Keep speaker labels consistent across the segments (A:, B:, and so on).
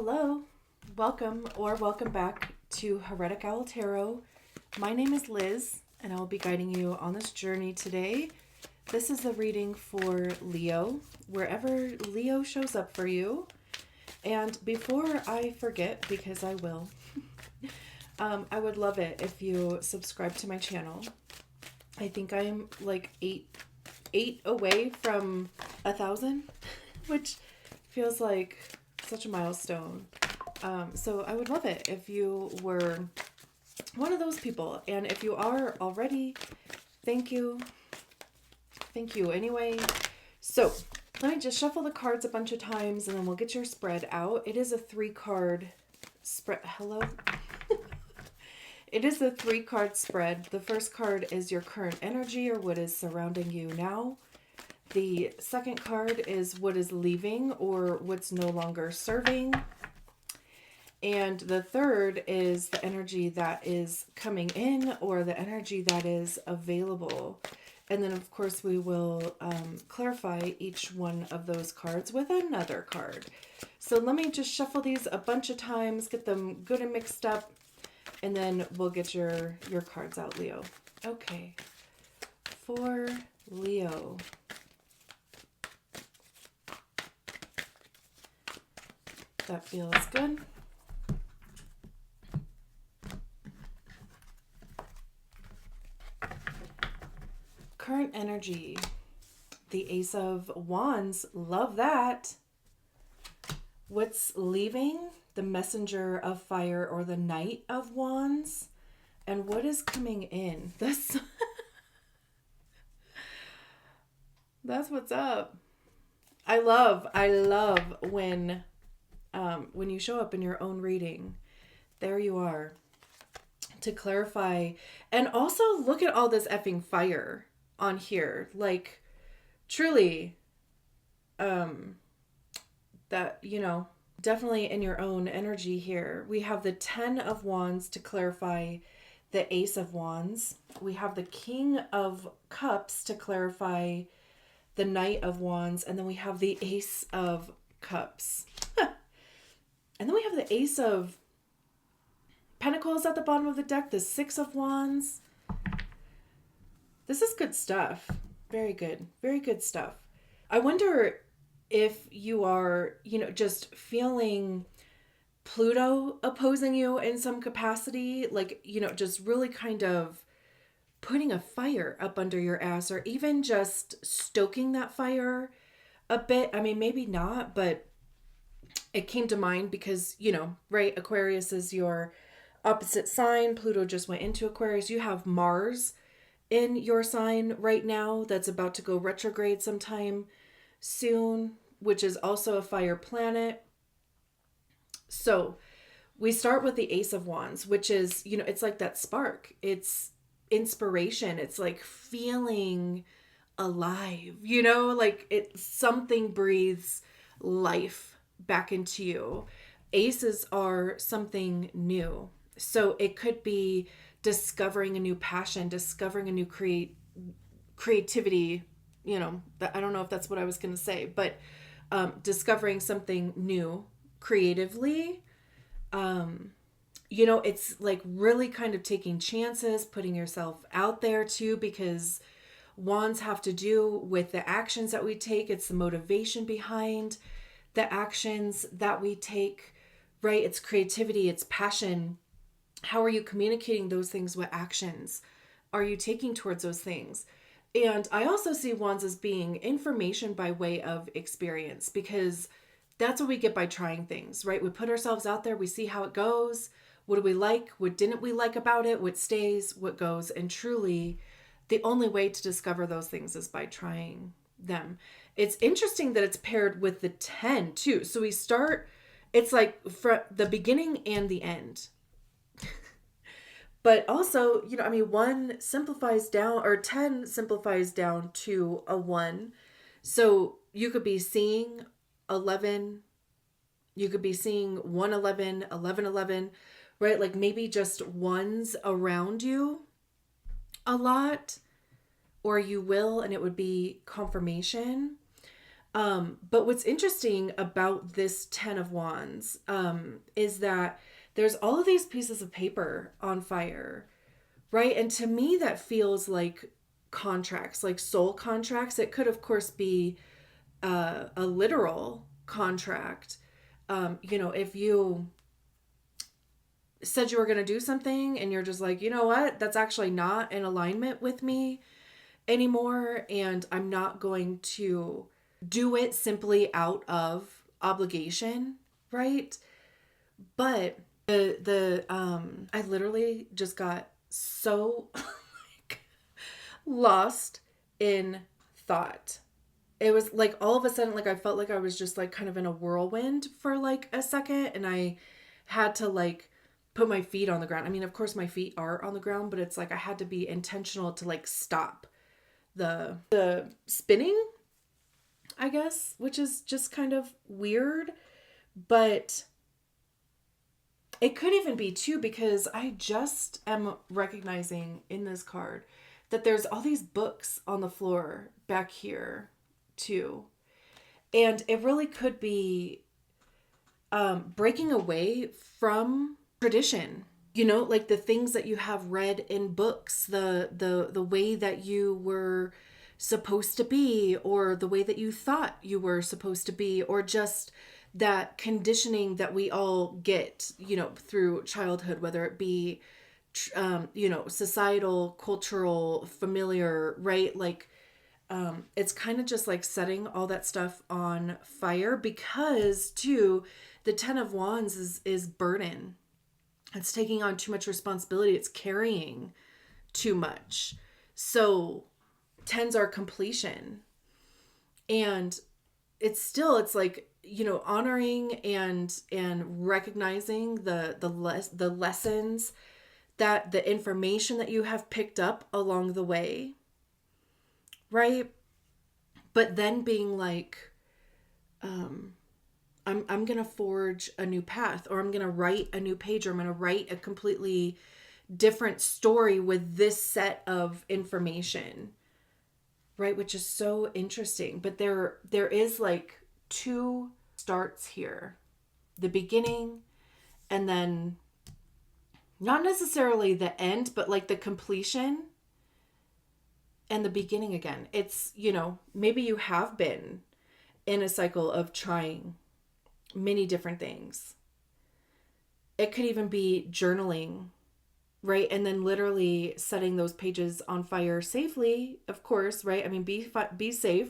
A: Hello, welcome back to Heretic Owl Tarot. My name is Liz, and I will be guiding you on this journey today. This is the reading for Leo, wherever Leo shows up for you. And before I forget, because I will, I would love it if you subscribe to my channel. I think I am like eight away from 1,000, which feels like such a milestone. So I would love it if you were one of those people. And if you are already, thank you. Thank you anyway. So let me just shuffle the cards a bunch of times and then we'll get your spread out. It is a 3-card spread. Hello? It is a 3-card spread. The first card is your current energy or what is surrounding you now. The second card is what is leaving or what's no longer serving. And the third is the energy that is coming in or the energy that is available. And then, of course, we will clarify each one of those cards with another card. So let me just shuffle these a bunch of times, get them good and mixed up, and then we'll get your cards out, Leo. Okay. For Leo. That feels good. Current energy. The Ace of Wands. Love that. What's leaving? The Messenger of Fire or the Knight of Wands. And what is coming in? That's what's up. I love when you show up in your own reading. There you are. To clarify. And also look at all this effing fire on here. Like, truly, that, definitely in your own energy here. We have the 10 of Wands to clarify the Ace of Wands. We have the King of Cups to clarify the Knight of Wands. And then we have the Ace of Cups. And then we have the Ace of Pentacles at the bottom of the deck, the 6 of Wands. This is good stuff. Very good. Very good stuff. I wonder if you are, just feeling Pluto opposing you in some capacity, like, just really kind of putting a fire up under your ass, or even just stoking that fire a bit. I mean, maybe not, but it came to mind because, right, Aquarius is your opposite sign. Pluto just went into Aquarius. You have Mars in your sign right now that's about to go retrograde sometime soon, which is also a fire planet. So we start with the Ace of Wands, which is, it's like that spark. It's inspiration. It's like feeling alive, like something breathes life back into you. Aces are something new. So it could be discovering a new passion, discovering a new creativity, I don't know if that's what I was going to say, but discovering something new creatively. It's like really kind of taking chances, putting yourself out there too, because Wands have to do with the actions that we take. It's the motivation behind the actions that we take, right? It's creativity, it's passion. How are you communicating those things with actions? Are you taking towards those things? And I also see Wands as being information by way of experience, because that's what we get by trying things, right? We put ourselves out there, we see how it goes. What do we like? What didn't we like about it? What stays? What goes? And truly, the only way to discover those things is by trying them. It's interesting that it's paired with the 10 too. So we start, it's like for the beginning and the end. But also, 1 simplifies down, or 10 simplifies down to a 1. So you could be seeing 11. You could be seeing 111, 1111, right? Like maybe just ones around you a lot, or you will, and it would be confirmation. But what's interesting about this 10 of Wands is that there's all of these pieces of paper on fire, right? And to me, that feels like contracts, like soul contracts. It could, of course, be a literal contract. If you said you were going to do something and you're just like, you know what, that's actually not in alignment with me anymore, and I'm not going to do it simply out of obligation, right? But the I literally just got so like lost in thought. It was like all of a sudden, like I felt like I was just like kind of in a whirlwind for like a second, and I had to like put my feet on the ground. I mean, of course my feet are on the ground, but it's like I had to be intentional to like stop the spinning, I guess, which is just kind of weird. But it could even be too, because I just am recognizing in this card that there's all these books on the floor back here too. And it really could be breaking away from tradition, like the things that you have read in books, the way that you were supposed to be, or the way that you thought you were supposed to be, or just that conditioning that we all get, through childhood, whether it be, societal, cultural, familiar, right? Like, it's kind of just like setting all that stuff on fire, because too, the 10 of Wands is burden. It's taking on too much responsibility. It's carrying too much. So 10s are completion. And it's like, honoring and recognizing the lessons, that the information that you have picked up along the way, right? But then being like, I'm going to forge a new path, or I'm going to write a new page, or I'm going to write a completely different story with this set of information, right? Which is so interesting. But there is like two starts here, the beginning, and then not necessarily the end, but like the completion and the beginning again. It's, maybe you have been in a cycle of trying many different things. It could even be journaling, right? And then literally setting those pages on fire safely, of course, right? I mean, be safe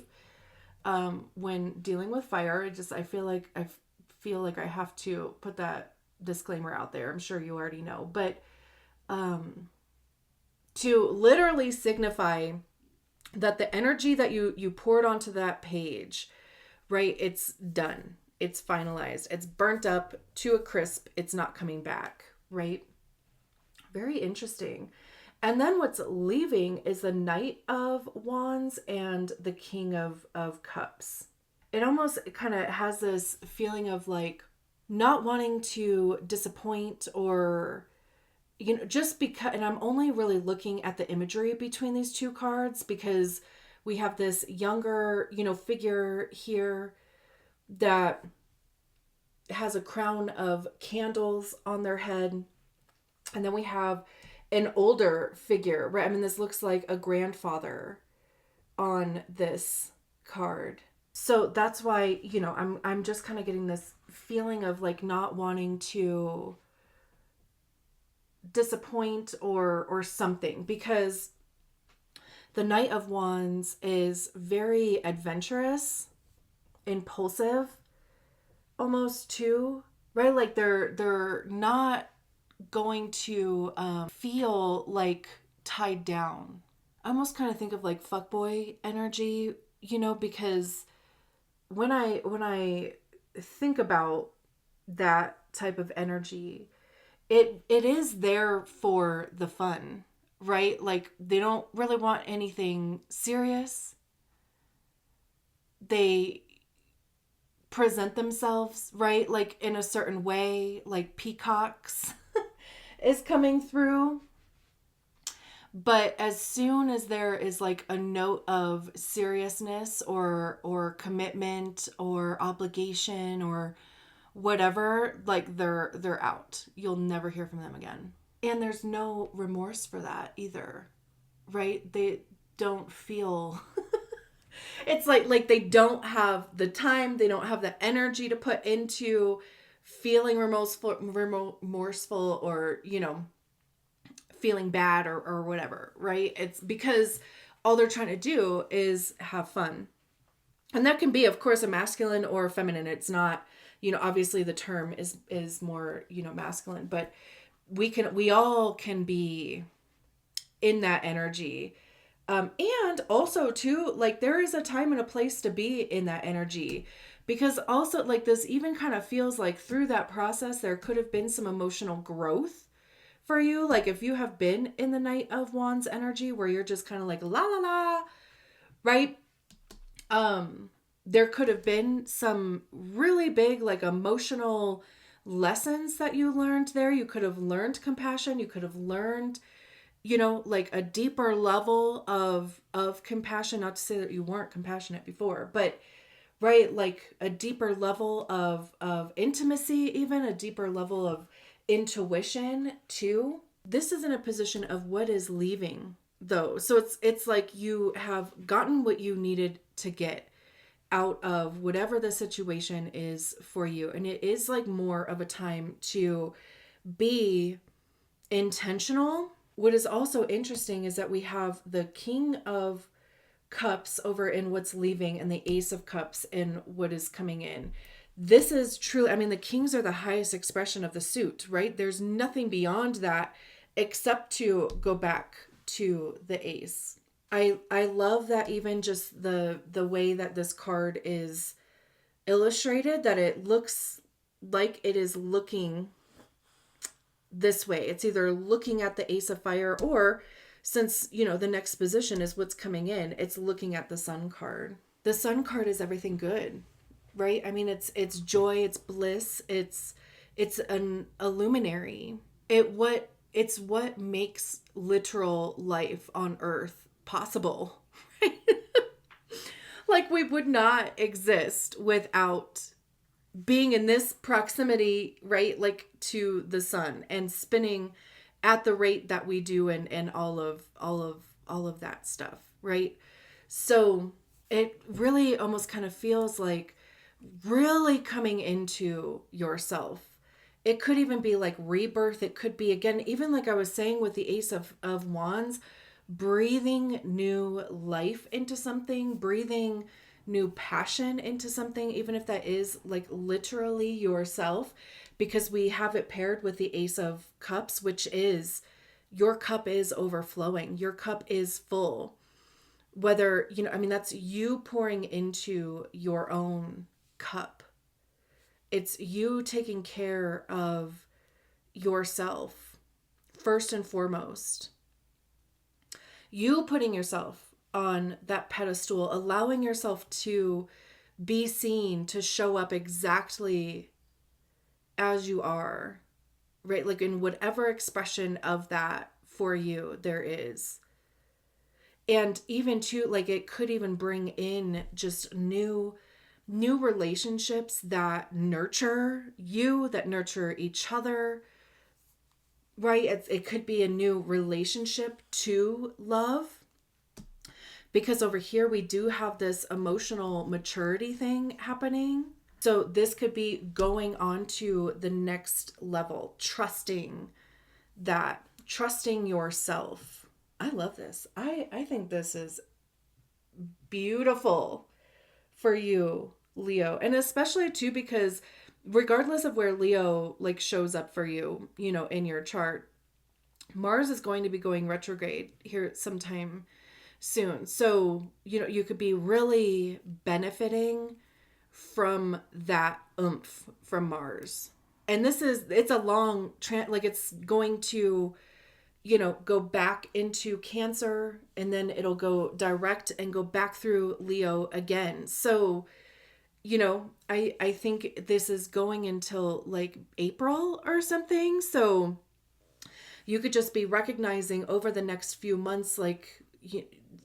A: when dealing with fire. I feel like I have to put that disclaimer out there. I'm sure you already know, but to literally signify that the energy that you poured onto that page, right? It's done. It's finalized. It's burnt up to a crisp. It's not coming back, right? Very interesting. And then what's leaving is the Knight of Wands and the King of Cups. It almost kind of has this feeling of like not wanting to disappoint, or, just because, and I'm only really looking at the imagery between these two cards, because we have this younger, figure here that has a crown of candles on their head. And then we have an older figure, right? I mean, this looks like a grandfather on this card. So that's why, I'm just kind of getting this feeling of like not wanting to disappoint or something, because the Knight of Wands is very adventurous, impulsive, almost too, right? Like they're not going to feel like tied down. I almost kind of think of like fuckboy energy, because when I think about that type of energy, it is there for the fun, right? Like they don't really want anything serious. They present themselves, right? Like in a certain way, like peacocks is coming through. But as soon as there is like a note of seriousness or commitment or obligation or whatever, like they're out. You'll never hear from them again. And there's no remorse for that either, right? They don't feel it's like they don't have the time, they don't have the energy to put into feeling remorseful or, feeling bad or whatever, right? It's because all they're trying to do is have fun. And that can be, of course, a masculine or a feminine. It's not, obviously the term is more, masculine, but we all can be in that energy. And also too, like there is a time and a place to be in that energy, because also like this even kind of feels like through that process, there could have been some emotional growth for you. Like if you have been in the Knight of Wands energy where you're just kind of like la la la, right? There could have been some really big like emotional lessons that you learned there. You could have learned compassion. You could have learned, like a deeper level of compassion. Not to say that you weren't compassionate before, but right, like a deeper level of intimacy, even a deeper level of intuition too. This is in a position of what is leaving though. So it's like you have gotten what you needed to get out of whatever the situation is for you. And it is like more of a time to be intentional. What is also interesting is that we have the King of Cups over in what's leaving and the Ace of Cups in what is coming in. This is true. I mean, the kings are the highest expression of the suit, right? There's nothing beyond that except to go back to the ace. I love that even just the way that this card is illustrated, that it looks like it is looking this way. It's either looking at the Ace of Fire, or since, the next position is what's coming in, it's looking at the Sun card. The Sun card is everything good, right? I mean, it's joy, it's bliss, it's a luminary. It's what makes literal life on Earth possible. Like we would not exist without being in this proximity, right? Like to the sun and spinning at the rate that we do, and all of that stuff, right? So it really almost kind of feels like really coming into yourself. It could even be like rebirth. It could be, again, even like I was saying with the Ace of Wands, breathing new life into something, breathing new passion into something, even if that is like literally yourself, because we have it paired with the Ace of Cups, which is your cup is overflowing. Your cup is full. Whether, I mean, that's you pouring into your own cup. It's you taking care of yourself first and foremost. You putting yourself on that pedestal, allowing yourself to be seen, to show up exactly as you are, right? Like in whatever expression of that for you there is. And even too, like it could even bring in just new relationships that nurture you, that nurture each other, right? It could be a new relationship to love, because over here we do have this emotional maturity thing happening. So this could be going on to the next level, trusting yourself. I love this. I think this is beautiful for you, Leo. And especially too, because regardless of where Leo like shows up for you, in your chart, Mars is going to be going retrograde here sometime soon. So, you could be really benefiting from that oomph from Mars. And it's a long, like it's going to, go back into Cancer, and then it'll go direct and go back through Leo again. So, I think this is going until like April or something. So You could just be recognizing over the next few months, like,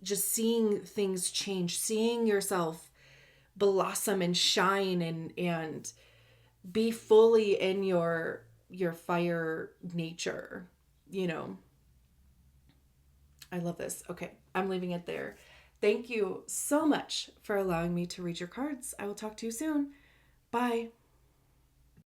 A: just seeing things change, seeing yourself blossom and shine, and be fully in your fire nature, you know. I love this. Okay, I'm leaving it there. Thank you so much for allowing me to read your cards. I will talk to you soon. Bye.